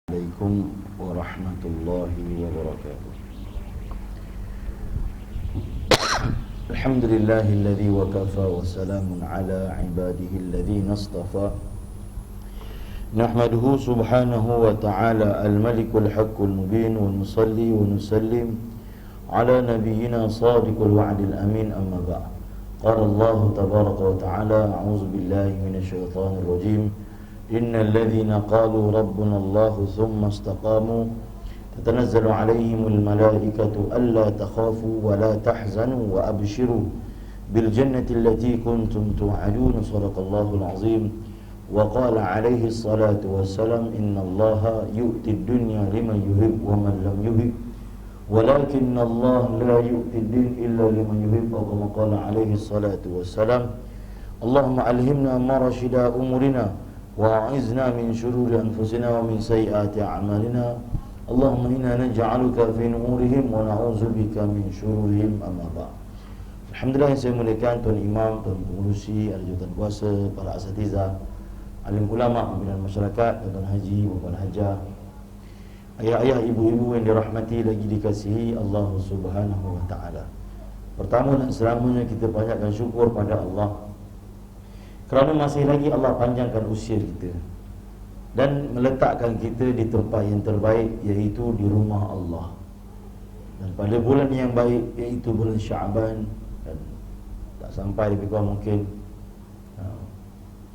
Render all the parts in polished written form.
Assalamualaikum warahmatullahi wabarakatuh. Alhamdulillahilladzi wa kafa wa salamun ala ibadihi alladhina istafa. Nahmaduhu subhanahu wa ta'ala al-malikul haqqul mubin wa nusalli wa nusallim ala nabiyyina sadiqul wa'dil amin amma ba'd. Qala Allah tabaraka wa ta'ala a'udzu billahi minasy syaithanir rajim. Innal ladzina qalu rabbuna Allah thumma istaqamu tatanazzalu 'alaihimul malaikatu alla takhafu wa la tahzanu wa abshiru bil jannati allati kuntum tu'adun. Shadaqallahul 'azim. Wa qala 'alaihi salatu wassalam innallaha yu'ti ad-dunya liman yuhib wa man lam yuhib walakinna Allah la yu'ti ad-din illa liman yuhib. Wa kama qala 'alaihi salatu wassalam Allahumma alhimna ma rashida umurina wa'izna min syururi anfusina wa min sayyiati a'malina. Allahumma inna naj'aluka fi nurihim wa na'udzubika min syururihim amma ba'd. Alhamdulillah yang saya muliakan Tuan Imam, Tuan Pengurusi, ahli jawatan kuasa, para asatizah, alim ulama, pimpinan masyarakat, tuan haji, puan hajah, ayah-ayah, ibu-ibu yang dirahmati lagi dikasihi Allah Subhanahu wa taala. Pertama dan selamanya kita banyakkan syukur pada Allah kerana masih lagi Allah panjangkan usia kita dan meletakkan kita di tempat yang terbaik, iaitu di rumah Allah. Dan pada bulan yang baik, iaitu bulan Syaban, dan tak sampai lebih kurang mungkin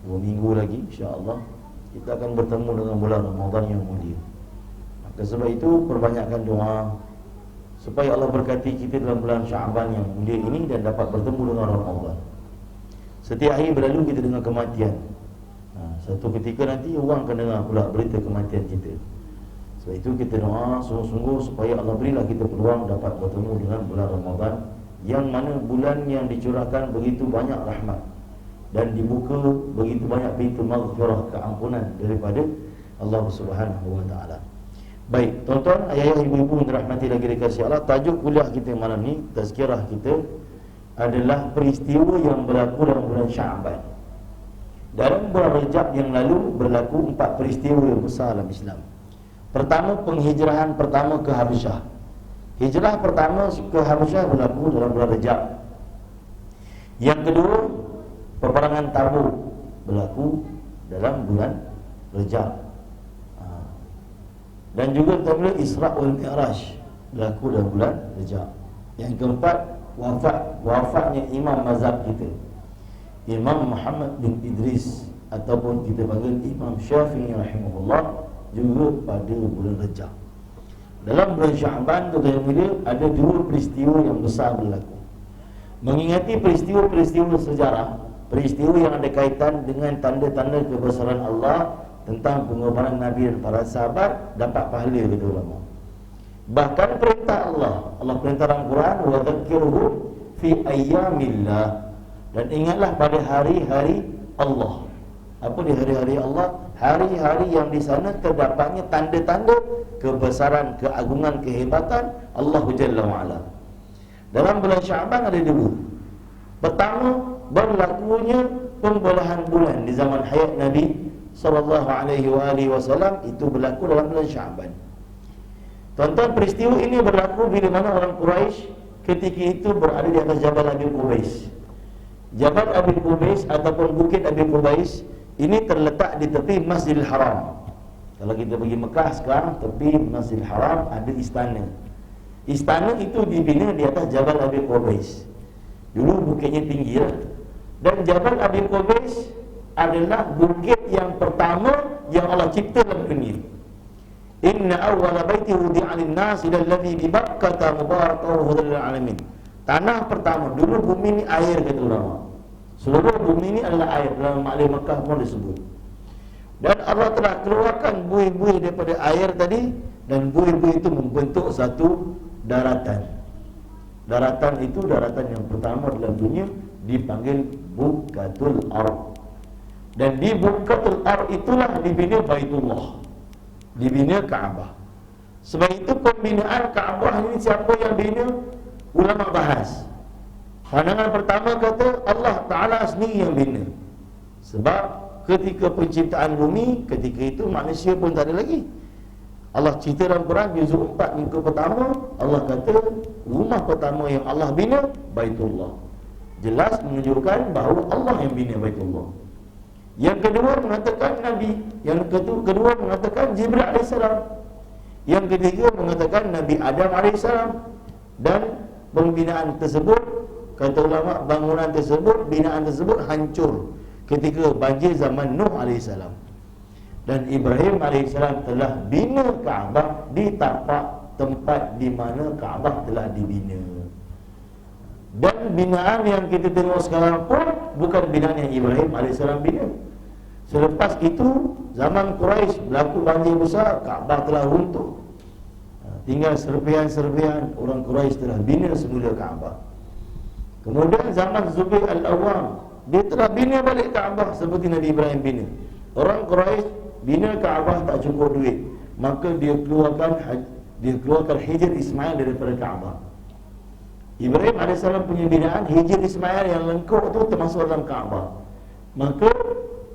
2 minggu lagi insya-Allah kita akan bertemu dengan bulan Ramadan yang mulia. Maka sebab itu perbanyakkan doa supaya Allah berkati kita dalam bulan Syaban yang mulia ini dan dapat bertemu dengan Ramadan. Setiap hari berlalu kita dengar kematian. Satu ketika nanti orang akan dengar pula berita kematian kita. Sebab itu kita doa sungguh-sungguh supaya Allah berilah kita peluang dapat bertemu dengan bulan Ramadan, yang mana bulan yang dicurahkan begitu banyak rahmat dan dibuka begitu banyak pintu maghfirah, keampunan daripada Allah Subhanahu wa taala. Baik, tuan-tuan, ayah-ayah, ibu-ibu yang dirahmati lagi dikasihi Allah, tajuk kuliah kita malam ni, tazkirah kita adalah peristiwa yang berlaku dalam bulan Syaban. Dalam bulan Rajab yang lalu berlaku 4 peristiwa yang besar dalam Islam. Pertama, penghijrahan pertama ke Habasyah. Hijrah pertama ke Habasyah berlaku dalam bulan Rajab. Yang kedua, peperangan Tabuk berlaku dalam bulan Rajab. Dan juga kita Isra wal Mi'raj berlaku dalam bulan Rajab. Yang keempat, wafatnya imam mazhab kita, Imam Muhammad bin Idris, ataupun kita panggil Imam Syafi'i rahimahullah, juga pada bulan Rajab. Dalam bulan Syaban tu ada 2 peristiwa yang besar berlaku. Mengingati peristiwa-peristiwa sejarah, peristiwa yang ada kaitan dengan tanda-tanda kebesaran Allah, tentang pengorbanan Nabi dan para sahabat, dapat pahala kata ulama. Bahkan perintah Allah perintah dalam Quran, wa dzakirhum fi ayyamillah, dan ingatlah pada hari-hari Allah. Apa di hari-hari Allah? Hari-hari yang di sana terdapatnya tanda-tanda kebesaran, keagungan, kehebatan Allah Jalla wa Ala. Dalam bulan Syaban ada 2. Pertama, berlakunya pembelahan bulan di zaman hayat Nabi sallallahu alaihi wasallam, itu berlaku dalam bulan Syaban. Tuan-tuan, peristiwa ini berlaku bila mana orang Quraisy ketika itu berada di atas Jabal Abi Qubais. Jabal Abi Qubais ataupun Bukit Abi Qubais ini terletak di tepi Masjidil Haram. Kalau kita pergi Mekah sekarang, tepi Masjidil Haram ada istana. Istana itu dibina di atas Jabal Abi Qubais. Dulu bukitnya tinggi lah. Dan Jabal Abi Qubais adalah bukit yang pertama yang Allah cipta dalam dunia. Inna awwala baiti wudi'a lin-nas alladhi bi Bakkah mubarakan wa hudan lil alamin. Tanah pertama, dulu bumi ni air kata ulama. Seluruh bumi ni adalah air, dalam Ma'li Makkah pun disebut. Dan Allah telah keluarkan buih-buih daripada air tadi, dan buih-buih itu membentuk satu daratan. Daratan itu daratan yang pertama dalam dunia, dipanggil Bukatul Ard. Dan di Bukatul Ard itulah dibina Baitullah, dibina Kaabah. Sebab itu pembinaan Kaabah ini siapa yang bina? Ulama bahas. Pandangan pertama kata Allah Ta'ala sendiri yang bina. Sebab ketika penciptaan bumi, ketika itu manusia pun tak ada lagi. Allah cerita dalam Quran juzuk 4 muka pertama, Allah kata rumah pertama yang Allah bina Baitullah. Jelas menunjukkan bahawa Allah yang bina Baitullah. Yang kedua mengatakan Nabi, yang kedua mengatakan Jibril alaihissalam. Yang ketiga mengatakan Nabi Adam alaihissalam. Dan pembinaan tersebut, kata ulama, bangunan tersebut, binaan tersebut hancur ketika banjir zaman Nuh alaihissalam. Dan Ibrahim alaihissalam telah bina Kaabah di tapak tempat di mana Kaabah telah dibina. Dan binaan yang kita tengok sekarang pun bukan binaan yang Ibrahim alaihissalam bina. Selepas itu, zaman Quraisy berlaku banjir besar, Kaabah telah runtuh. Tinggal serpihan-serpihan, orang Quraisy telah bina semula Kaabah. Kemudian zaman Zubair al-Awwam, dia telah bina balik Kaabah seperti Nabi Ibrahim bina. Orang Quraisy bina Kaabah tak cukup duit, maka dia keluarkan Hijr Ismail daripada Kaabah. Ibrahim AS punya binaan Hijr Ismail yang lengkap tu termasuk dalam Kaabah. Maka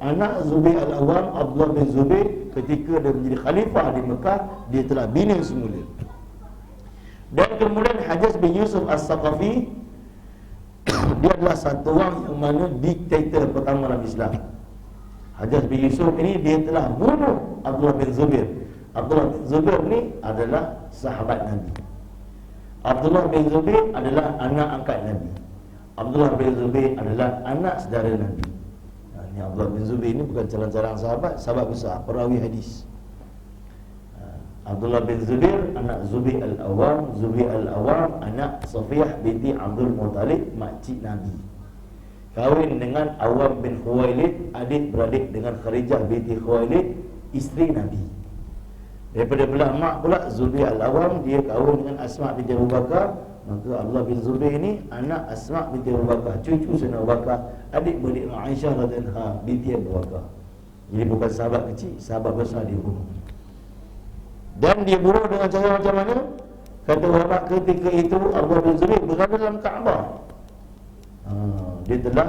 anak Zubair al-Awwam, Abdullah bin Zubair, ketika dia menjadi khalifah di Mekah, dia telah bina semula. Dan kemudian Hajjaj bin Yusuf As-Saqafi, dia adalah satu orang yang mana diktator pertama dalam Islam. Hajjaj bin Yusuf ini dia telah bunuh Abdullah bin Zubair. Abdullah bin Zubair ni adalah sahabat Nabi. Abdullah bin Zubair adalah anak angkat Nabi. Abdullah bin Zubair adalah anak saudara Nabi. Ini Abdullah bin Zubair ini bukan calon-calon sahabat, sahabat besar, perawi hadis. Abdullah bin Zubair anak Zubair al-Awwam, Zubair al-Awwam anak Safiyah binti Abdul Muttalib, makcik Nabi. Kahwin dengan Awam bin Khuwailid, adik-beradik dengan Kharijah binti Khuwailid, isteri Nabi. Daripada belah mak pula Zubair al-Awwam, dia kahwin dengan Asma binti Abu Bakar. Maka Abdullah bin Zubair ini anak Asma binti Abu Bakar, cucu Sayyidina Abu Bakar, adik-beradik Aisyah radhiyallahu anha binti Abu Bakar. Jadi bukan sahabat kecil, sahabat besar dia bunuh. Dan dia bunuh dengan cara macam mana? Kata ulama ketika itu Abdullah bin Zubair berada dalam Kaabah. Dia telah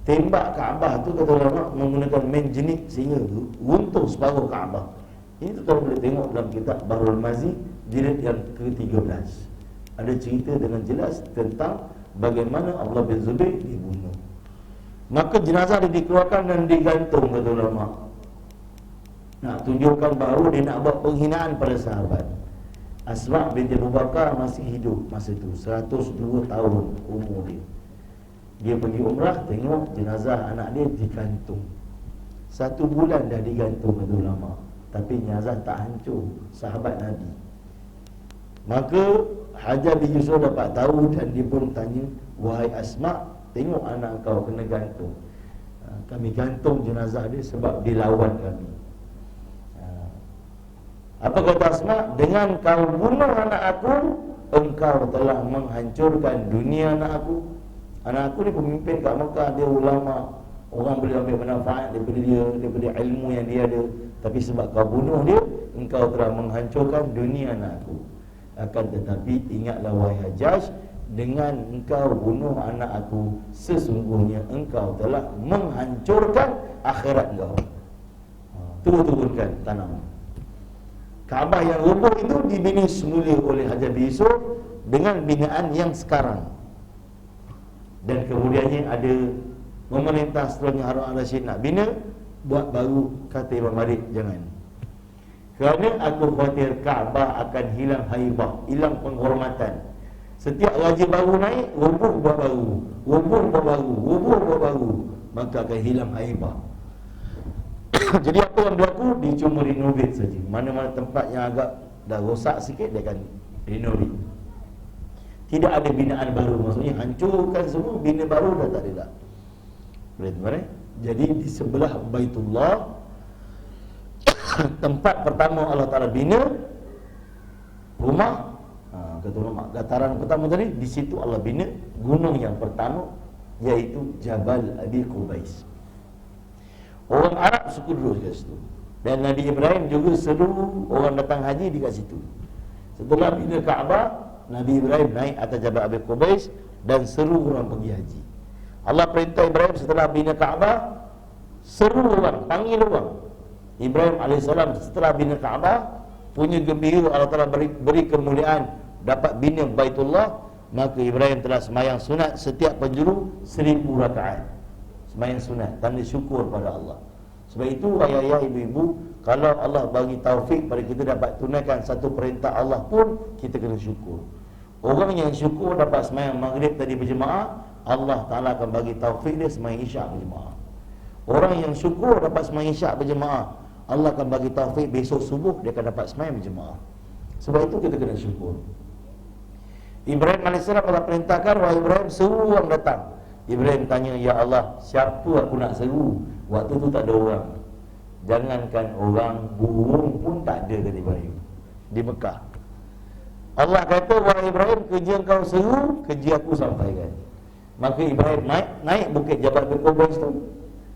tembak Kaabah tu, kata ulama, menggunakan menjenik sehingga runtuh separuh Kaabah. Ini tu kalau boleh tengok dalam kitab Bahrul Mazi jilid yang ke-13. Ada cerita dengan jelas tentang bagaimana Abdullah bin Zubair dibunuh. Maka jenazah dia dikeluarkan dan digantung, kata ulama. Nak tunjukkan bahawa dia nak buat penghinaan pada sahabat. Asma binti Abu Bakar masih hidup masa itu, 102 tahun umur dia. Dia pergi umrah, tengok jenazah anak dia digantung. 1 bulan dah digantung, kata ulama. Tapi jenazah tak hancur, sahabat Nabi. Maka Hajjaj bin Yusuf dapat tahu dan dia pun tanya, wahai Asma, tengok anak kau kena gantung. Kami gantung jenazah dia sebab dilawan kami. Apa kata Asma? Dengan kau bunuh anak aku, engkau telah menghancurkan dunia anak aku. Anak aku ni pemimpin kat Mekah, dia ulama, orang boleh ambil manfaat daripada dia, daripada ilmu yang dia ada. Tapi sebab kau bunuh dia, engkau telah menghancurkan dunia anak aku. Akan tetapi ingatlah wahai Hajjaj, dengan engkau bunuh anak aku, sesungguhnya engkau telah menghancurkan akhirat engkau. Turunkan tanam. Kaabah yang roboh itu dibina semula oleh Hajjaj bin Yusuf dengan binaan yang sekarang. Dan kemudiannya ada memerintah seterusnya Harun al-Rashid nak bina, buat baru. Kata Imam Malik, jangan. Kerana aku khawatir Kaabah akan hilang haibah, hilang penghormatan. Setiap raja baru naik, roboh buat baru, roboh buat baru, roboh buat baru, maka akan hilang haibah. Jadi apa yang berlaku? Dia cuma renovate saja. Mana-mana tempat yang agak dah rosak sikit, dia akan renovate. Tidak ada binaan baru, maksudnya hancurkan semua, bina baru dah tak ada dah. Boleh tuan? Jadi di sebelah Baitullah, tempat pertama Allah Ta'ala bina rumah, kata ulama, dataran pertama tadi, di situ Allah bina gunung yang pertama, iaitu Jabal Abi Qubais. Orang Arab suku duduk di situ. Dan Nabi Ibrahim juga seluruh orang datang haji di kat situ. Setelah bina Kaabah, Nabi Ibrahim naik atas Jabal Abi Qubais dan seluruh orang pergi haji. Allah perintah Ibrahim setelah bina Kaabah, seru orang, panggil orang. Ibrahim AS setelah bina Kaabah, punya gembira Allah Ta'ala beri kemuliaan dapat bina Baitullah, maka Ibrahim telah semayang sunat setiap penjuru 1000 rakaat. Semayang sunat, tanda syukur pada Allah. Sebab itu ayah-ayah, ibu-ibu, kalau Allah bagi taufik pada kita dapat tunaikan satu perintah Allah pun, kita kena syukur. Orang yang syukur dapat semayang maghrib tadi berjemaah, Allah Ta'ala akan bagi taufik dia semayang isyak berjemaah. Orang yang syukur dapat semayang isyak berjemaah, Allah akan bagi taufik besok subuh dia akan dapat semayang berjemaah. Sebab itu kita kena syukur. Ibrahim AS Allah perintahkan, wahai Ibrahim, seru orang datang. Ibrahim tanya, ya Allah, siapa aku nak seru? Waktu tu tak ada orang. Jangankan orang, burung pun tak ada, kata Ibrahim di Mekah. Allah kata, wahai Ibrahim, kerja kau seru, kerja aku sampaikan. Maka Ibrahim naik bukit Jabal Qubais tu,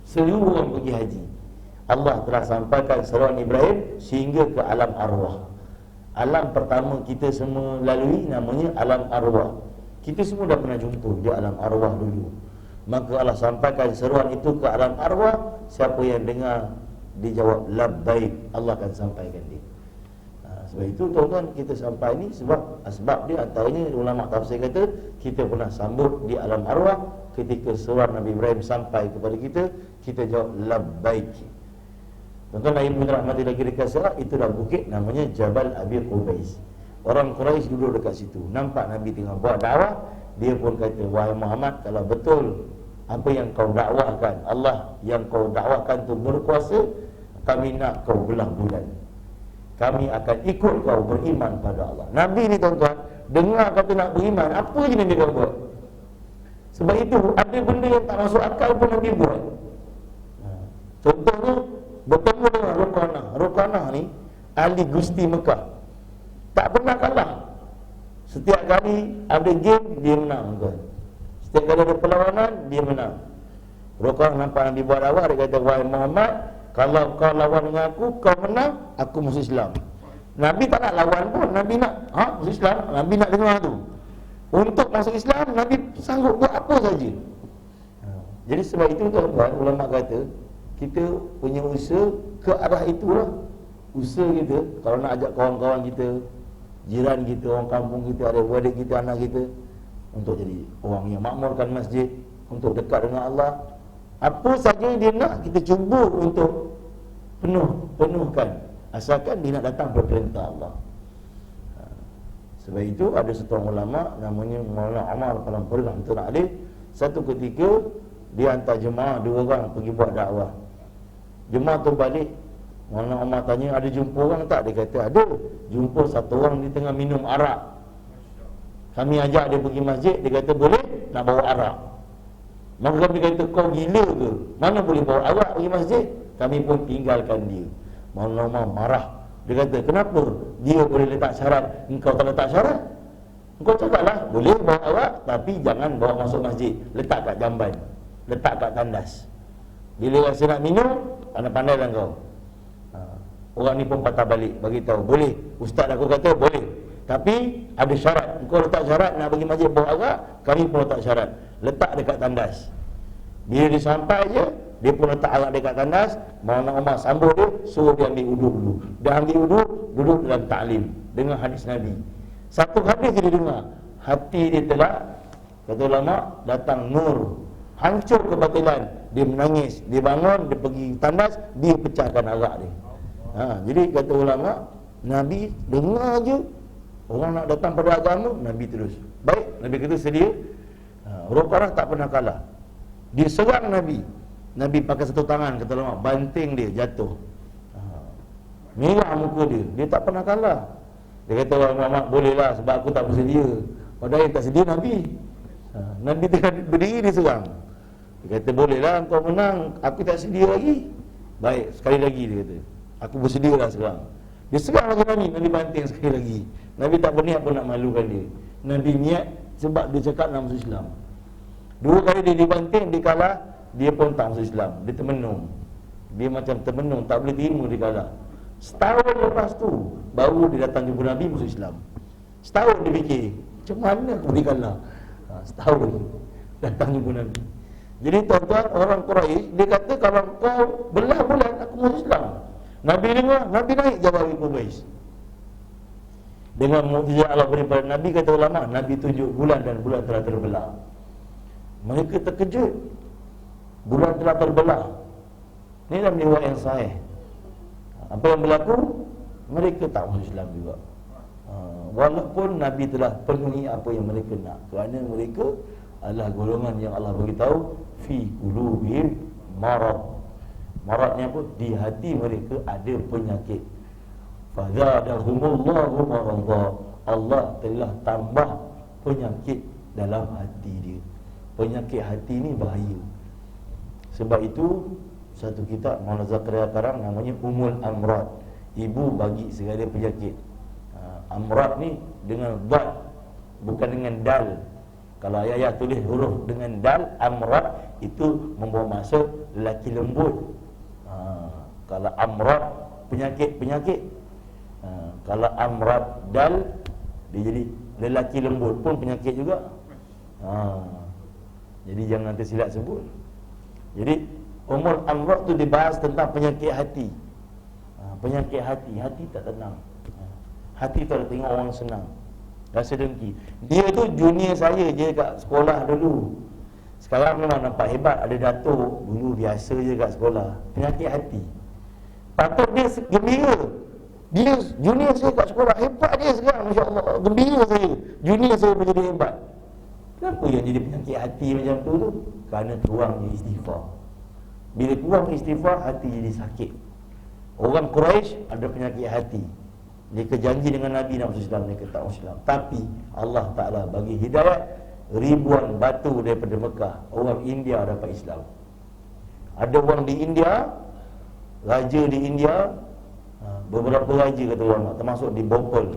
seru orang pergi haji. Allah telah sampaikan seruan Ibrahim sehingga ke alam arwah. Alam pertama kita semua lalui namanya alam arwah. Kita semua dah pernah jumpa di alam arwah dulu. Maka Allah sampaikan seruan itu ke alam arwah. Siapa yang dengar, dijawab labbaik, Allah akan sampaikan dia. Sebab itu tuan-tuan, kita sampai ni sebab dia antaranya ulama tafsir kata kita pernah sambut di alam arwah. Ketika seruan Nabi Ibrahim sampai kepada kita, kita jawab labbaik. Tuan-tuan ibu rahmati lagi dekat Sarak, itulah bukit namanya Jabal Abi Qubais. Orang Quraisy duduk dekat situ, nampak Nabi tengah buat dakwah. Dia pun kata, wahai Muhammad, kalau betul apa yang kau dakwahkan, Allah yang kau dakwahkan tu berkuasa, kami nak kau belah bulan. Kami akan ikut kau beriman pada Allah. Nabi ni tuan-tuan, dengar kata nak beriman, apa je Nabi kau buat? Sebab itu ada benda yang tak masuk akal pun Nabi buat. Contohnya bertemu dengan Ruqanah. Ruqanah ni ahli Gusti Mekah, tak pernah kalah. Setiap kali ada game, dia menang tuan. Setiap kali ada perlawanan, dia menang. Ruqanah nampak Nabi buat awal, dia kata, wahai Muhammad, kalau kau lawan dengan aku, kau menang, aku masuk Islam. Nabi tak nak lawan pun, Nabi nak masuk Islam. Nabi nak dengar tu. Untuk masuk Islam, Nabi sanggup buat apa saja. Jadi sebab itu tuan-tuan, ulama kata kita punya usaha ke arah itulah. Usaha kita, kalau nak ajak kawan-kawan kita, jiran kita, orang kampung kita, adik-adik kita, anak kita, untuk jadi orang yang makmurkan masjid, untuk dekat dengan Allah. Apa saja dia nak, kita cuba untuk penuhkan, asalkan dia nak datang berperintah Allah. Sebab itu ada seorang ulama namanya Maulana Umar Palampuri rahmatullahi alaih. Satu ketika dia hantar jemaah 2 orang pergi buat dakwah. Jemaah tu balik, Maulana Umar tanya, ada jumpa orang tak? Dia kata ada. Jumpa satu orang di tengah minum arak. Kami ajak dia pergi masjid, dia kata boleh nak bawa arak. Maka kami kata, kau gila ke? Mana boleh bawa arak pergi masjid? Kami pun tinggalkan dia. Maulana Umar marah. Dia kata, kenapa dia boleh letak syarat, engkau tak letak syarat? Engkau cakaplah, boleh bawa arak, tapi jangan bawa masuk masjid. Letak kat jamban, letak kat tandas. Bila rasa nak minum, pandai-pandailah kau. Orang ni pun patah balik, bagi tahu, boleh. Ustaz aku kata boleh, tapi ada syarat. Engkau letak syarat nak pergi masjid bawa arak, kami pun letak syarat. Letak dekat tandas. Bila dia sampai je, dia pun letak arak dekat tandas. Maulana Umar sambut dia, suruh dia ambil uduk dulu. Dia ambil uduk, duduk dalam ta'lim, dengar hadis Nabi. Satu hadis dia dengar, hati dia telah, kata ulama, datang nur, hancur kebatilan. Dia menangis, dia bangun, dia pergi tandas, dia pecahkan arak dia. Jadi kata ulama, Nabi dengar je orang nak datang pada agama, Nabi terus. Baik, Nabi kata sedia. Ruqanah tak pernah kalah. Dia serang Nabi. Nabi pakai satu tangan, kata ulama, banting dia jatuh. Merah muka dia. Dia tak pernah kalah. Dia kata, wahai Muhammad, bolehlah sebab aku tak bersedia. Padahal yang tak sedia Nabi. Nabi tengah berdiri, dia serang. Dia kata, bolehlah engkau menang, aku tak sedia lagi. Baik, sekali lagi dia kata, aku bersedia lah serang. Dia serang lagi Nabi, Nabi banting sekali lagi. Nabi tak berniat pun nak malukan dia. Nabi niat sebab dia cakap nak masuk Islam. 2 kali dia dibanting, dia kalah, dia pun tak masuk Islam. Dia termenung. Dia macam termenung, tak boleh terima dia kalah. Setahun lepas tu, baru dia datang jumpa Nabi masuk Islam. Setahun dia fikir, macam mana aku boleh kalah? Setahun datang jumpa Nabi. Jadi tuan-tuan, orang Quraisy, dia kata kalau kau belah bulan, aku masuk Islam. Nabi dengar, Nabi naik Jabal Qubais. Dengan mukjizat Allah beri pada Nabi, kata ulama, Nabi tunjuk bulan dan bulan telah terbelah. Mereka terkejut, bulan telah terbelah. Ini dalam riwayat yang sahih. Apa yang berlaku? Mereka tak masuk Islam juga. Walaupun Nabi telah penuhi apa yang mereka nak, kerana mereka adalah golongan yang Allah beritahu fi qulubihim marad. Maradnya apa? Di hati mereka ada penyakit. Fazadahumullahu marada. Allah telah tambah penyakit dalam hati dia. Penyakit hati ni bahaya. Sebab itu satu kitab Maulana Zakaria karang namanya Umul Amrad, ibu bagi segala penyakit. Amrad ni dengan dad, bukan dengan dal. Kalau ayah tulis huruf dengan dal, amrad, itu membawa maksud lelaki lembut. Kalau amrad, penyakit. Kalau amrad dal, dia jadi lelaki lembut pun penyakit juga. Jadi jangan tersilap sebut. Jadi umur amrad tu dibahas tentang penyakit hati. Penyakit hati tak tenang. Hati tak ada tengok orang senang, rasa dengki. Dia tu junior saya je kat sekolah dulu. Sekarang memang nampak hebat, ada datuk. Dulu biasa je kat sekolah. Penyakit hati. Patut dia gembira. Dia junior saya kat sekolah, hebat dia sekarang, Masya Allah, gembira saya. Junior saya menjadi hebat. Kenapa yang jadi penyakit hati macam tu? Kerana kurangnya istighfar. Bila kurang istighfar, hati jadi sakit. Orang Quraisy ada penyakit hati. Mereka janji dengan Nabi nak masuk Islam, mereka tak masuk Islam. Tapi Allah Ta'ala bagi hidayah, ribuan batu daripada Mekah, orang India dapat Islam. Ada orang di India, raja di India, beberapa raja kata orang, termasuk di Bhopal.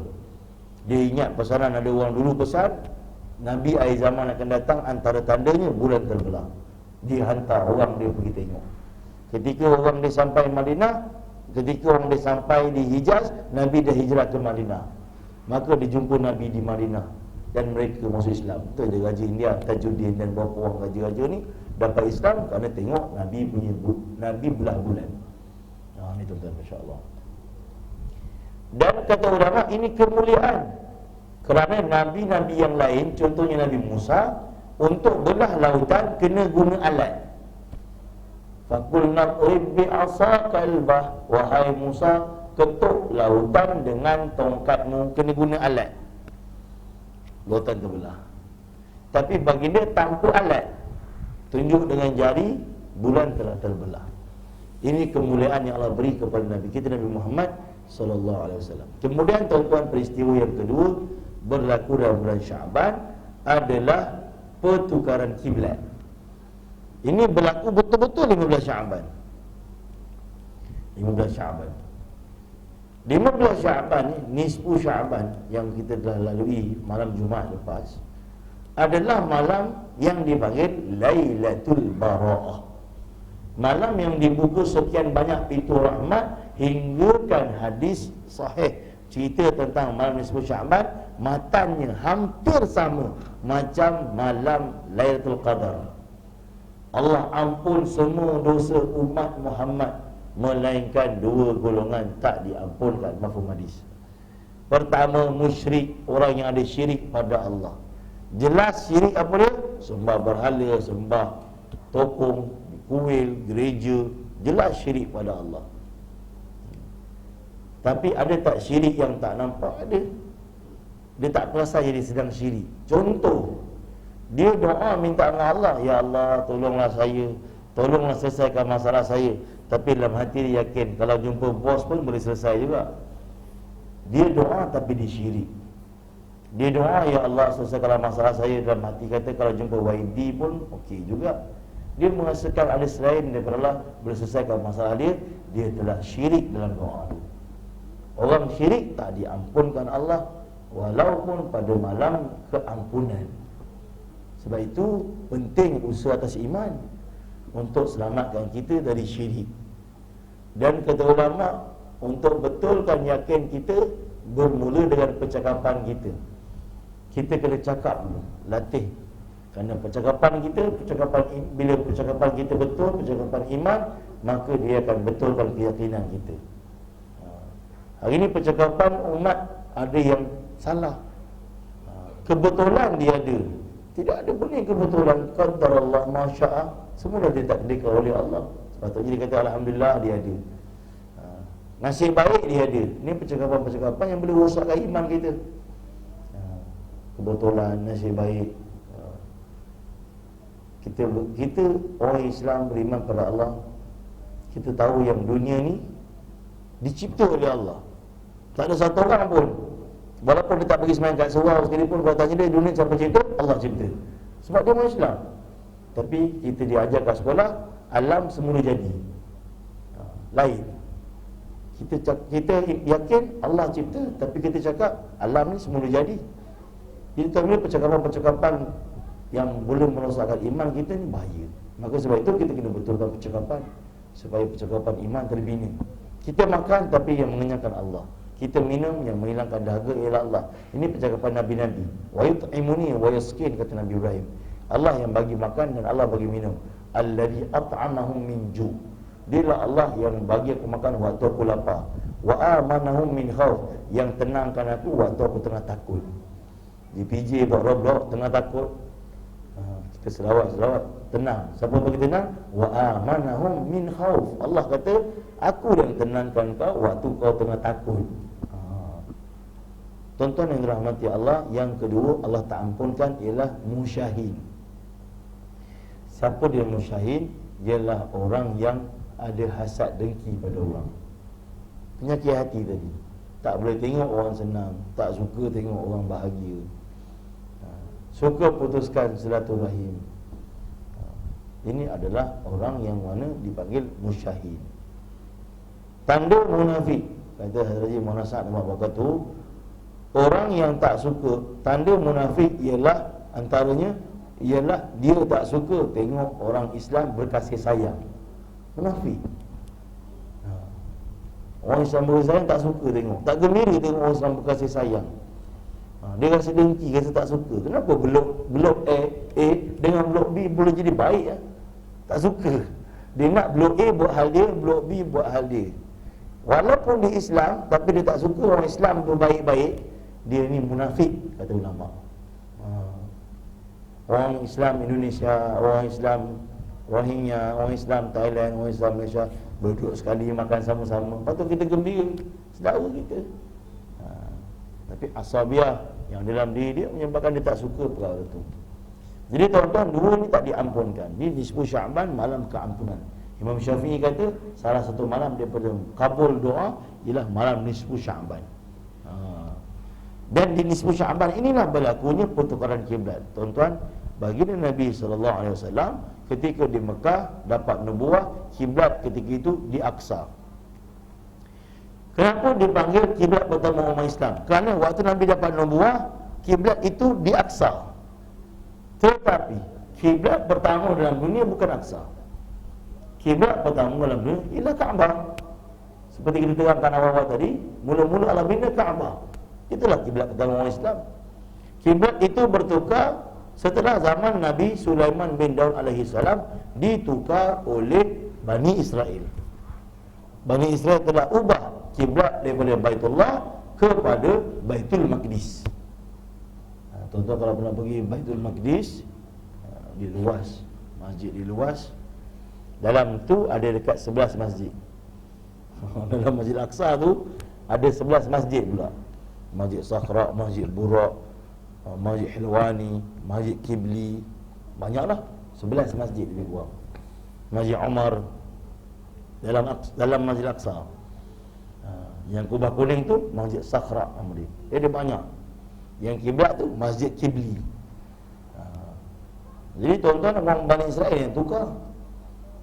Dia ingat pesanan ada orang dulu pesan, Nabi akhir zaman akan datang, antara tandanya bulan terbelah. Dia hantar orang dia pergi tengok. Ketika orang dia sampai Madinah, ketika orang dia sampai di Hijaz, Nabi dah hijrah ke Madinah. Maka dia jumpa Nabi di Madinah dan mereka masuk Islam. Itu ada raja India, Tajuddin dan beberapa orang raja-raja ni dapat Islam kerana tengok Nabi punya Nabi belah bulan. Ini tuan-tuan, masya-Allah. Dan kata ulama, ini kemuliaan. Kerana nabi-nabi yang lain, contohnya Nabi Musa, untuk belah lautan kena guna alat. Faqulna idrib bi'asakal bah, wahai Musa, ketuk lautan dengan tongkatmu, kena guna alat. Lautan terbelah. Tapi baginda tanpa alat, tunjuk dengan jari, bulan telah terbelah. Ini kemuliaan yang Allah beri kepada Nabi kita, Nabi Muhammad sallallahu alaihi wasallam. Kemudian tuan-tuan, peristiwa yang kedua berlaku dalam bulan Syaban adalah pertukaran kiblat. Ini berlaku betul-betul 15 Syaban. 15 Syaban 15 Syaban ni, nisfu Syaban yang kita telah lalui malam Jumaat lepas, adalah malam yang dipanggil Lailatul Bara'ah. Malam yang dibuka sekian banyak pintu rahmat, hinggakan hadis sahih cerita tentang malam nisfu Syaban, matanya hampir sama macam malam Lailatul Qadar. Allah ampun semua dosa umat Muhammad, melainkan dua golongan tak diampunkan. Mafhum hadis. Pertama, musyrik, orang yang ada syirik pada Allah. Jelas syirik apa dia? Sembah berhala, sembah tokong, kuil, gereja. Jelas syirik pada Allah. Tapi ada tak syirik yang tak nampak? Ada. Dia tak perasan jadi sedang syirik. Contoh, dia doa minta dengan Allah, ya Allah tolonglah saya, tolonglah selesaikan masalah saya. Tapi dalam hati dia yakin kalau jumpa bos pun boleh selesai juga. Dia doa tapi dia syirik. Dia doa, ya Allah selesaikan masalah saya, dalam hati kata kalau jumpa YB pun okey juga. Dia merasakan ada selain daripada Allah boleh selesaikan masalah dia, dia telah syirik dalam doa dia. Orang syirik tak diampunkan Allah walaupun pada malam keampunan. Sebab itu penting usaha atas iman untuk selamatkan kita dari syirik. Dan kata ulama, untuk betulkan yakin kita bermula dengan percakapan kita. Kita kena cakap dulu, latih. Kerana percakapan kita, bila percakapan kita betul, percakapan iman, maka dia akan betulkan keyakinan kita. Hari ini percakapan umat ada yang salah. Kebetulan dia ada. Tidak ada pun yang kebetulan. Qadarallah masya'a. Semula ditakdirkan oleh Allah. Sepatutnya dia kata alhamdulillah dia ada. Nasib baik dia ada. Ini percakapan-percakapan yang boleh rosakkan iman kita. Kebetulan, nasib baik. Kita orang Islam beriman pada Allah. Kita tahu yang dunia ni dicipta oleh Allah. Tak ada satu orang pun, walaupun dia tak pergi semayang kat surau sekalipun, kalau tanya dia dunia siapa cipta? Allah cipta. Sebab dia orang Islam. Tapi kita diajar kat sekolah, alam semula jadi. Lain. Kita yakin Allah cipta, tapi kita cakap alam ni semula jadi. Jadi tak boleh percakapan-percakapan yang boleh merosakkan iman kita ni bahaya. Maka sebab itu kita kena betulkan percakapan supaya percakapan iman terbina. Kita makan tapi yang mengenyangkan Allah. Kita minum yang menghilangkan dahaga ialah Allah. Ini percakapan Nabi-Nabi. Wa yut'imuni wa yasqin, kata Nabi Ibrahim. Allah yang bagi makan dan Allah bagi minum. Alladhi at'amahum min ju'. Dialah Allah yang bagi aku makan waktu aku lapar. Wa amanahum min khauf, yang tenangkan aku waktu aku tengah takut. Di PJ buat Roblox tengah takut, kita selawat tenang. Siapa bagi tenang? Wa amanahum min khauf. Allah kata aku yang tenangkan kau waktu kau tengah takut. Tuan-tuan yang dirahmati Allah, yang kedua Allah tak ampunkan ialah musyahin. Siapa dia musyahin? Ialah orang yang ada hasad dengki pada orang. Penyakit hati tadi. Tak boleh tengok orang senang, tak suka tengok orang bahagia, suka putuskan silaturahim. Ini adalah orang yang mana dipanggil musyahin. Tanda munafik, kata Haji Muhammad Ahmad Bakatu, orang yang tak suka, tanda munafik ialah antaranya ialah dia tak suka tengok orang Islam berkasih sayang. Munafik. Orang Islam berkasih sayang tak suka tengok, tak gembira tengok orang Islam berkasih sayang. Dia rasa dengki, rasa tak suka. Kenapa blok A dengan blok B boleh jadi baik ya? Tak suka. Dia nak blok A buat hal dia, blok B buat hal dia. Walaupun dia Islam, tapi dia tak suka orang Islam tu baik-baik, dia ni munafik, kata ulama. Orang Islam Indonesia, orang Islam Rohingya, orang Islam Thailand, orang Islam Malaysia duduk sekali makan sama-sama, patut kita gembira, saudara kita. Tapi asabiah yang dalam diri dia menyebabkan dia tak suka perkara itu. Jadi tuan-tuan, dua ni tak diampunkan. Di nisfu Sya'ban, malam keampunan. Imam Syafi'i kata salah satu malam daripada kabul doa ialah malam nisfu Sya'ban. Dan di nisfu Sya'ban inilah berlakunya pertukaran kiblat. Tuan-tuan, baginda Nabi SAW ketika di Mekah dapat nubuah, kiblat ketika itu di Aqsa. Kenapa dipanggil kiblat pertama umat Islam? Kerana waktu Nabi dapat nubuah, kiblat itu di Aqsa. Tetapi kiblat pertama dalam dunia bukan Aqsa. Kiblat pertama dalam dunia ialah Kaabah. Seperti kita terangkan awal-awal tadi, mula-mula Allah bina Kaabah. Itulah kiblat pertama umat Islam. Kiblat itu bertukar setelah zaman Nabi Sulaiman bin Daud alaihi salam, ditukar oleh Bani Israel. Bani Israel telah ubah kiblat daripada Baitullah kepada Baitul Maqdis. Tuan-tuan kalau pernah pergi Baitul Maqdis, di luas, masjid di luas, dalam tu ada dekat 11 masjid. Dalam Masjid Aqsa tu ada 11 masjid pula. Masjid Sakhra, Masjid Burak, Masjid Hilwani, Masjid Kibli, banyaklah, 11 masjid lebih kurang. Masjid Umar dalam Masjid Aqsa. Yang kubah kuning tu Masjid Sakhra nama dia. Dia banyak. Yang kiblat tu Masjid Kibli. Jadi tuan-tuan, orang Bani Israel yang tukar.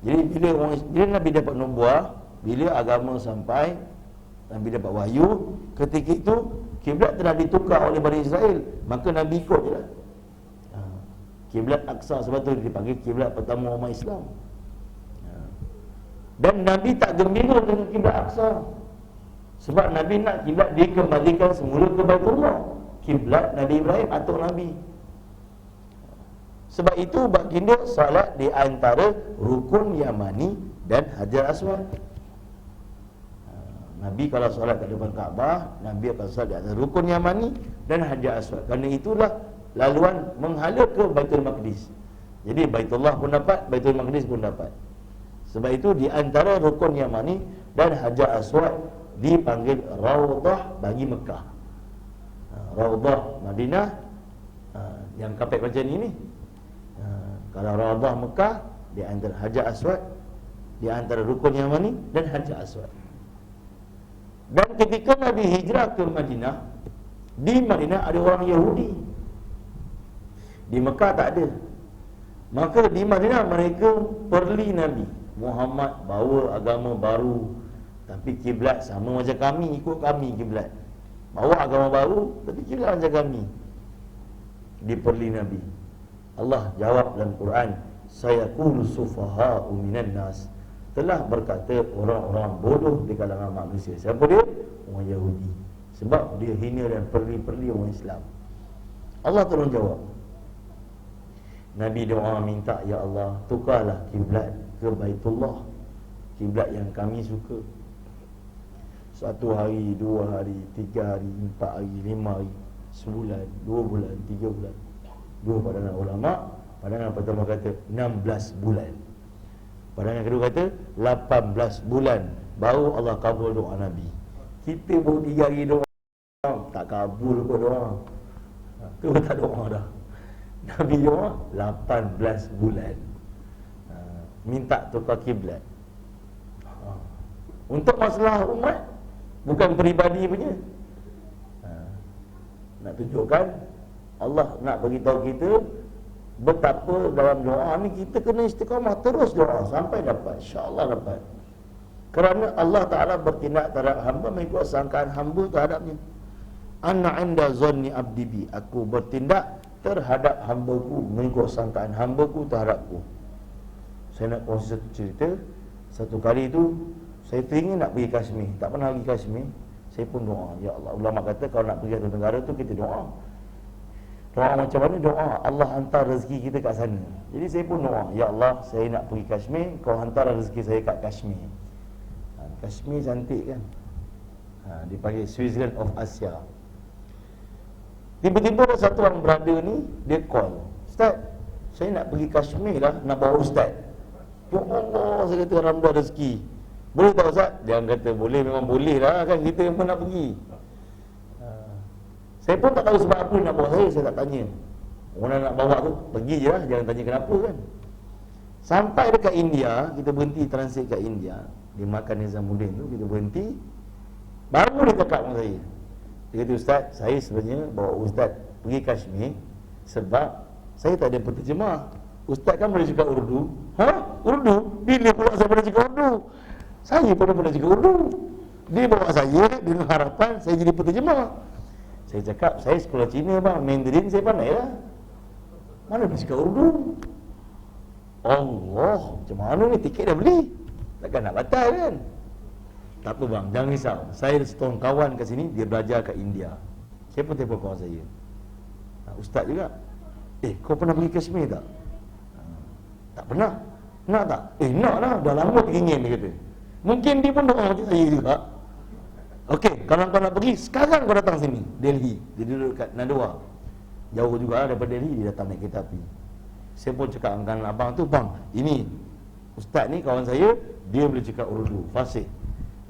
Jadi bila Nabi dapat nubuah, bila agama sampai, Nabi dapat wahyu, ketika itu kiblat telah ditukar oleh Bani Israel, maka Nabi ikut je lah. Kiblat Aqsa, sebab tu dipanggil kiblat pertama umat Islam. Dan Nabi tak gembira dengan kiblat Aqsa, sebab Nabi nak kiblat dikembalikan semula ke Baitullah, kiblat Nabi Ibrahim atau Nabi. Sebab itu baginda salat di antara rukun Yamani dan Hajar Aswad. Nabi kalau solat kat depan Kaabah, Nabi akan solat di atas rukun Yamani dan Hajar Aswad. Kerana itulah laluan menghala ke Baitul Maqdis. Jadi Baitullah pun dapat, Baitul Maqdis pun dapat. Sebab itu di antara rukun Yamani dan Hajar Aswad dipanggil Raudah bagi Mekah. Raudah Madinah yang kapek macam ni. Kalau Raudah Mekah di antara Hajar Aswad, di antara rukun Yamani dan Hajar Aswad. Dan ketika Nabi hijrah ke Madinah, di Madinah ada orang Yahudi, di Mekah tak ada. Maka di Madinah mereka perli Nabi Muhammad bawa agama baru, tapi kiblat sama macam kami, ikut kami kiblat. Bawa agama baru, tapi kiblat macam kami. Diperli Nabi. Allah jawab dalam Quran, sayaqulu sufaha'u minan nas. Telah berkata orang-orang bodoh di kalangan manusia. Siapa dia? Orang Yahudi. Sebab dia hina dan perli-perli orang Islam. Allah tolong jawab. Nabi doa minta, ya Allah, tukarlah kiblat ke Baitullah, kiblat yang kami suka. 1 hari, 2 hari, 3 hari, 4 hari, 5 hari, sebulan, 2 bulan, 3 bulan. Dua pandangan ulama. Pandangan pertama kata 16 bulan. Pandangan kedua kata 18 bulan baru Allah kabul doa Nabi. Kita baru 3 hari doa, tak kabul pun doa. Tu tak doa dah. Nabi doa 18 bulan. Minta tukar kiblat. Untuk masalah umat, bukan peribadi punya. Nak tunjukkan Allah nak beritahu kita betapa dalam doa ni kita kena istiqamah, terus doa sampai dapat, insya-Allah dapat. Kerana Allah Ta'ala bertindak terhadap hamba mengikut sangkaan hamba terhadapnya. Ana inda zanni abdi bi, aku bertindak terhadap hamba-Ku mengikut sangkaan hamba-Ku terhadapku. Saya nak kongsi satu cerita. Satu kali tu saya teringin nak pergi Kashmir, tak pernah pergi Kashmir. Saya pun doa, ya Allah, ulama kata kalau nak pergi satu negara tu kita doa. Doa macam mana? Doa Allah hantar rezeki kita kat sana. Jadi saya pun doa, ya Allah, saya nak pergi Kashmir, kau hantar rezeki saya kat Kashmir. Kashmir cantik kan? Dipanggil Switzerland of Asia. Tiba-tiba ada satu orang brother ni, dia call, Ustaz, saya nak pergi Kashmir lah, nak bawa Ustaz. Ya Allah, saya kata rambut rezeki. Boleh tak Ustaz? Dia kata boleh, memang boleh lah kan, kita pun nak pergi. Saya pun tak tahu sebab apa nak bawa saya tak tanya. Orang nak bawa tu, pergi je lah, jangan tanya kenapa kan. Sampai dekat India, kita berhenti transit kat India. Di makan Nizamuddin tu, kita berhenti. Baru dia cakap dengan saya. Dia kata, Ustaz, saya sebenarnya bawa Ustaz pergi Kashmir sebab saya tak ada penterjemah. Ustaz kan boleh cakap Urdu. Urdu? Bila pula saya boleh cakap Urdu? Saya pun boleh cakap Urdu. Dia bawa saya dengan harapan saya jadi penterjemah. Saya cakap, saya sekolah Cina bang, Mandarin saya pandai lah. Mana boleh cakap Urdu? Allah, macam mana ni, tiket dah beli, takkan nak batal kan? Tak apa bang, jangan risau. Saya ada setahun kawan kat sini, dia belajar kat India. Saya pun telefon kawan saya, Ustaz juga. Kau pernah pergi Kashmir tak? Tak pernah. Nak tak? Nak lah, dah lama teringin, dia kata. Mungkin dia pun doa macam saya juga. Okey, kalau kau nak pergi, sekarang kau datang sini, Delhi. Dia duduk kat Nadwa. Jauh juga lah daripada Delhi, dia datang naik kereta api. Saya pun cakap dengan abang tu, bang, ini Ustaz ni kawan saya, dia boleh cakap Urdu, fasih.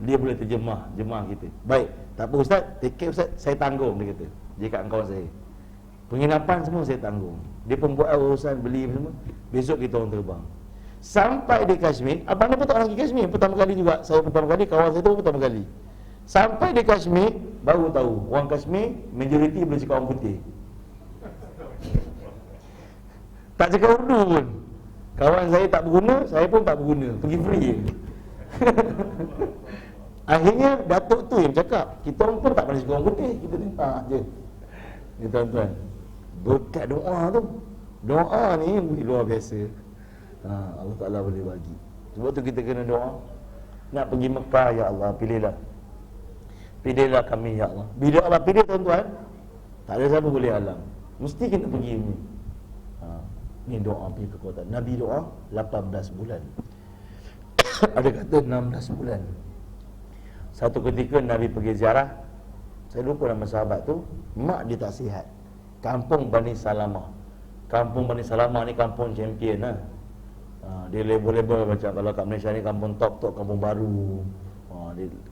Dia boleh terjemah kita. Baik, tak apa Ustaz, tiket Ustaz saya tanggung, dia kata. Dia cakap dengan kawan saya. Penginapan semua saya tanggung. Dia pun buat urusan beli semua. Besok kita orang terbang. Sampai di Kashmir, abang ni pun tak orang pergi Kashmir, pertama kali juga. Saya pertama kali, kawan saya tu pertama kali. Sampai di Kashmir, baru tahu orang Kashmir majoriti boleh cakap orang putih. Tak cakap Urdu pun. Kawan saya tak berguna, saya pun tak berguna. Pergi free je. Akhirnya datuk tu yang cakap, kita orang pun tak pandai cakap orang putih, kita minta je. Ni tuan-tuan, berkat doa tu, doa ni luar biasa. Allah Ta'ala boleh bagi. Sebab tu kita kena doa. Nak pergi Mekah, ya Allah, pilihlah kami, ya Allah. Bila Allah pilih tuan-tuan, tak ada siapa boleh halang. Mesti kita pergi ni. Ni doa pergi kekuatan. Nabi doa 18 bulan. Ada kata 16 bulan. Satu ketika Nabi pergi ziarah, saya lupa nama sahabat tu, mak dia tak sihat. Kampung Bani Salamah. Kampung Bani Salamah ni kampung champion lah. Dia label-label macam kalau kat Malaysia ni kampung top, kampung baru.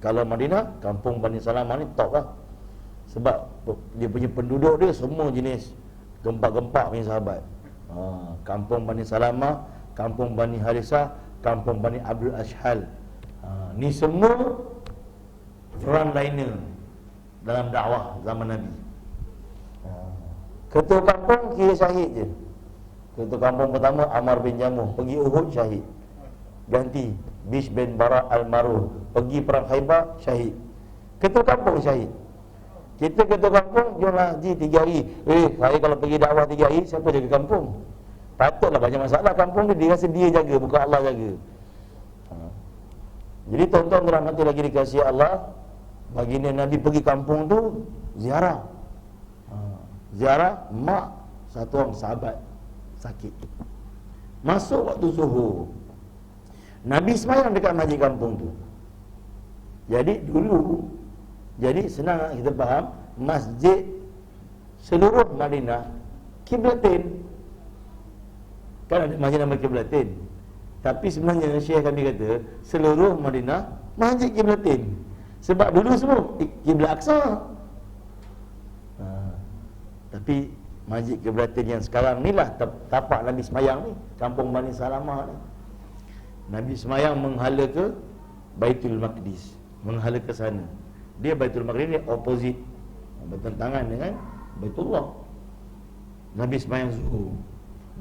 Kalau Madinah, kampung Bani Salamah ni top lah. Sebab dia punya penduduk dia semua jenis gempak-gempak punya sahabat. Kampung Bani Salamah, kampung Bani Harisah, kampung Bani Abdul Ashhal. Ni semua frontliner dalam dakwah zaman Nabi. Ketua kampung kira syahid je. Ketua kampung pertama Ammar bin Jamuh, pergi Uhud syahid. Ganti Bish bin Bara al-Maruh, pergi perang Khaybar syahid. Ketua kampung syahid. Kita ketua kampung jom haji 3 hari. Saya kalau pergi dakwah 3 hari, siapa jaga kampung? Patutlah banyak masalah kampung ni, dia rasa dia jaga, bukan Allah jaga. Jadi tuan-tuan dirahmati lagi dikasihi Allah, baginda Nabi pergi kampung tu ziarah. Ziarah mak satu orang sahabat sakit. Masuk waktu zuhur, Nabi sembahyang dekat masjid kampung tu. Jadi dulu, jadi senang kita faham, masjid seluruh Madinah kiblatin. Kan ada masjid nama kiblatin. Tapi sebenarnya Syekh kami kata seluruh Madinah masjid kiblatin. Sebab dulu semua kiblat Aqsa. Tapi masjid kiblatin yang sekarang ni lah tapak Nabi semayang ni, kampung Bani Salamah ni. Nabi semayang menghala ke Baitul Maqdis, menghala ke sana. Dia Baitul Maqdis ni opposite, bertentangan dengan Baitullah. Nabi semayang zuhur,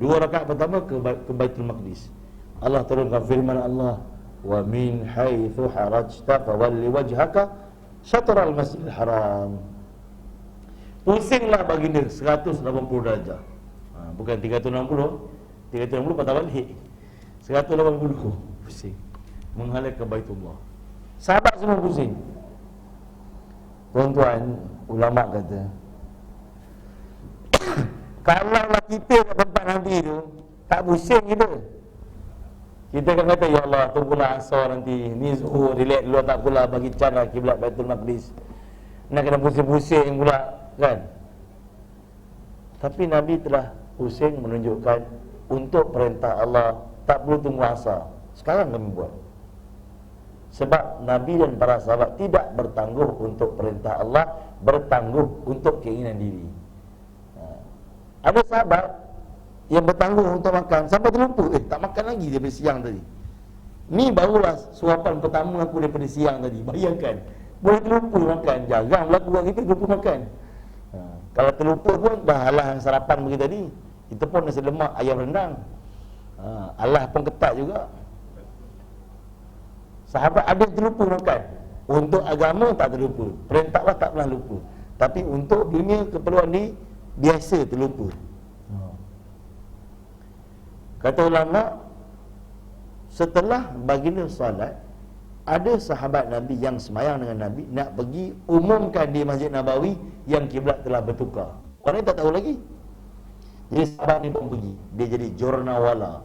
2 rakaat pertama ke Baitul Maqdis. Allah turunkan firman Allah, wa min haitsu harajta fawalli wajhaka syatral masjidil haram. Pusinglah baginda 180 darjah. Bukan 360 patah balik. 180 pusing menghala ke Baitullah. Sahabat semua pusing. Tuan-tuan, ulama kata kalaulah kita kat tempat Nabi tu tak pusing kita. Kita akan kata, ya Allah, tunggulah asar nanti, ni zuhur, relax dulu tak pula bagi cara kiblat Baitul Maqdis. Nak kena pusing-pusing pula, kan? Tapi Nabi telah pusing menunjukkan untuk perintah Allah tak perlu tunggu asar. Sekarang kami buat. Sebab Nabi dan para sahabat tidak bertangguh untuk perintah Allah, bertangguh untuk keinginan diri. Ada sahabat yang bertangguh untuk makan sampai terlupa, tak makan lagi daripada siang tadi. Ni barulah suapan pertama aku daripada siang tadi. Bayangkan, boleh terlupa makan. Jarang berlaku buat kita terlupa makan. Kalau terlupa pun dah alah sarapan bagi tadi. Itu pun nasi lemak ayam rendang. Alah pun ketat juga. Sahabat ada terlupa makan. Untuk agama tak terlupa, perintah Allah tak pernah lupa. Tapi untuk dunia keperluan ni biasa terlupa. Kata ulama, setelah baginda solat, ada sahabat Nabi yang semayang dengan Nabi nak pergi umumkan di Masjid Nabawi yang kiblat telah bertukar. Orang ni tak tahu lagi. Jadi sahabat ni pun pergi. Dia jadi jurnawala.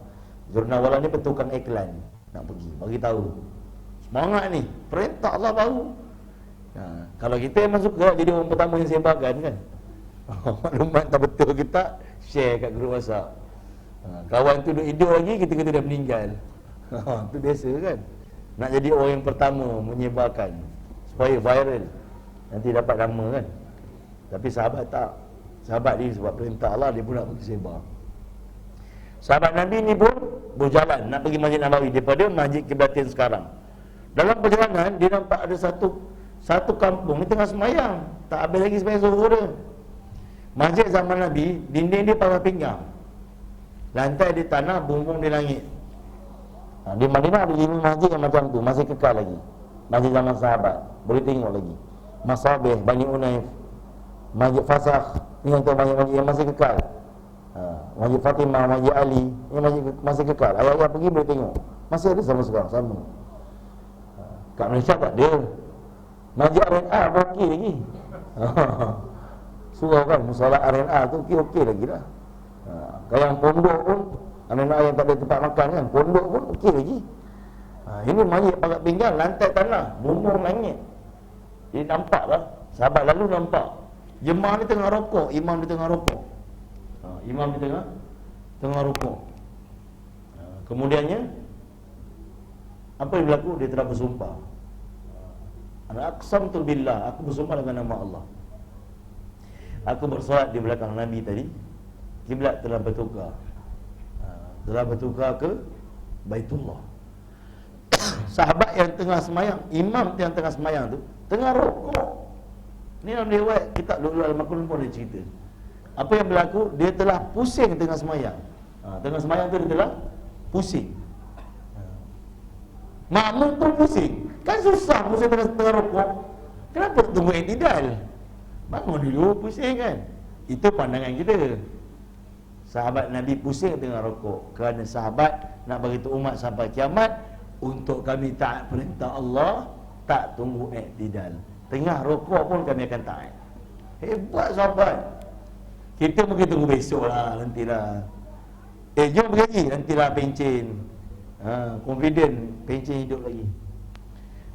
Jurnawala ni petukang iklan. Nak pergi, bagi tahu. Semangat ni, perintah Allah baru. Kalau kita memang suka jadi orang pertama yang sebarkan kan. Maklumat tak betul kita share kat grup WhatsApp. Kawan tu duduk hidup lagi, kita kata dah meninggal. Itu biasa kan. Nak jadi orang yang pertama menyebarkan supaya viral, nanti dapat nama kan. Tapi sahabat tak. Sahabat ni sebab perintah Allah, dia pun nak pergi sebar. Sahabat Nabi ni pun berjalan nak pergi Masjid Nabawi daripada Masjid Kiblatin sekarang. Dalam perjalanan dia nampak ada satu kampung ni tengah semayang, tak habis lagi semayang zuhur dia. Masjid zaman Nabi, dinding dia pakai pinggang, lantai di tanah, bumbung di langit. Di Madinah ada 5 masjid yang macam tu, masih kekal lagi. Masjid zaman sahabat, boleh tengok lagi. Masabih, Bani Unaif, Masjid Fasakh, ni yang masjid yang masih kekal. Masjid Fatimah, Masjid Ali, ni masih kekal. Ayah-ayah pergi boleh tengok, masih ada sama sekarang, sama. Kat Malaysia tak ada. Masjid RNA pun okey lagi. Surau kan, musola RNA tu okey lagi lah. Kalau yang pondok pun, anak-anak yang tak ada tempat makan kan, pondok pun okey lagi. Ini masjid pakai pinggang, lantai tanah, bumbung langit. Jadi nampak lah, sahabat lalu nampak jemaah ni tengah rokok, imam di tengah rokok. Imam di tengah rokok. Kemudiannya apa yang berlaku? Dia telah bersumpah. Ana aqsamtu billah, aku bersumpah dengan nama Allah. Aku bersolat di belakang Nabi tadi. Kiblat telah bertukar. Telah bertukar ke Baitullah. Sahabat yang tengah semayang, imam yang tengah semayang tu tengah rokok. Ni dalam riwayat kitab Lu'lu'ul Maknun pun ada cerita. Apa yang berlaku? Dia telah pusing tengah semayang. Tengah semayang tu dia telah pusing. Makmum pun pusing. Kan susah pusing tengah rokok. Kenapa tunggu i'tidal? Bangun dulu, pusing kan. Itu pandangan kita. Sahabat Nabi pusing tengah rokok kerana sahabat nak beritahu umat sampai kiamat, untuk kami taat perintah Allah, tak tunggu i'tidal. Tengah rokok pun kami akan taat. Hebat sahabat. Kita mungkin tunggu besok lah, nantilah. Jom pergi, nantilah pencen. Confident, pencen hidup lagi.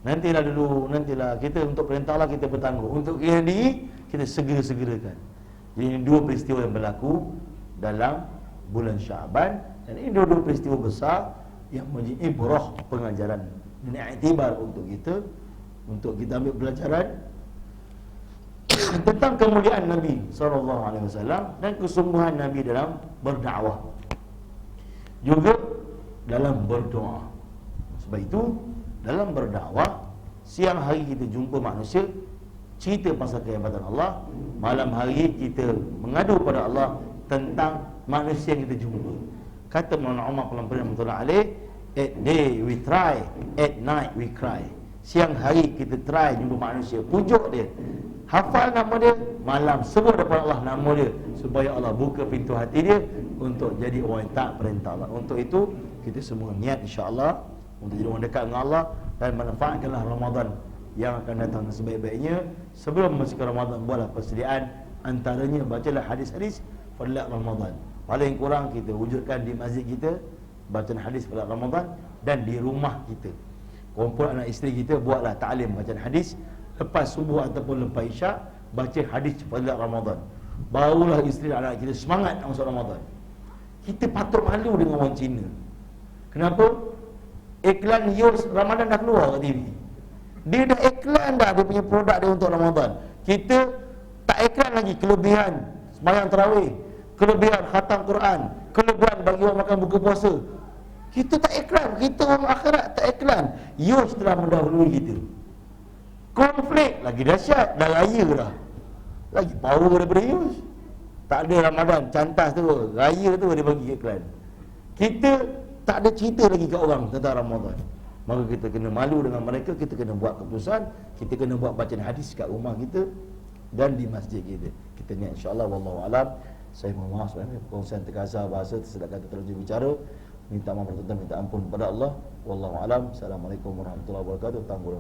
Nantilah dulu, nantilah. Kita untuk perintah Allah kita bertanggung. Untuk ini kita segera-segerakan. Jadi ini dua peristiwa yang berlaku dalam bulan Syaban, dan ini dua peristiwa besar yang menjadi ibrah, pengajaran dan iktibar untuk kita ambil pelajaran tentang kemuliaan Nabi SAW dan kesungguhan Nabi dalam berdakwah, juga dalam berdoa. Sebab itu dalam berdakwah, siang hari kita jumpa manusia, cerita pasal kehebatan Allah, malam hari kita mengadu pada Allah tentang manusia yang kita jumpa. Kata Maulana Umar Rahmatullah alaih, at day we try, at night we cry. Siang hari kita try jumpa manusia, pujuk dia, hafal nama dia, malam sebut daripada Allah nama dia, supaya Allah buka pintu hati dia untuk jadi orang yang taat perintah Allah. Untuk itu kita semua niat insya-Allah untuk jadi orang dekat dengan Allah dan manfaatkanlah Ramadan yang akan datang sebaik-baiknya. Sebelum masuk ke Ramadan, buatlah persediaan, antaranya bacalah hadis-hadis pada Ramadan. Paling kurang kita wujudkan di masjid kita bacaan hadis pada Ramadan, dan di rumah kita kumpul anak isteri kita, buatlah ta'lim bacaan hadis lepas subuh ataupun lepas isyak, baca hadis pada Ramadan. Barulah isteri dan anak kita semangat nak masuk Ramadan. Kita patut malu dengan orang Cina. Kenapa? Iklan Yus Ramadan dah keluar kat TV. Dia dah iklan dah dia punya produk dia untuk Ramadan. Kita tak iklan lagi kelebihan sembahyang tarawih, kelebihan khatam Quran, kelebihan bagi orang makan buka puasa. Kita tak iklan, kita orang akhirat tak iklan. Yus telah mendahului kita. Konflik lagi dahsyat, dah raya dah. Lagi power daripada Yus. Tak ada Ramadan, cantas tu, raya tu dia bagi iklan. Kita tak ada cerita lagi kat orang tentang Ramadan. Maka kita kena malu dengan mereka, kita kena buat keputusan, kita kena buat bacaan hadis kat rumah kita dan di masjid kita. Kita niat insya-Allah, wallahu alam. Saya mohon maaf sebenarnya perkongsian terkasar bahasa tersedak kata terlalu bicara. Minta maaf, minta ampun kepada Allah. Wallahu alam. Assalamualaikum warahmatullahi wabarakatuh. Tangguh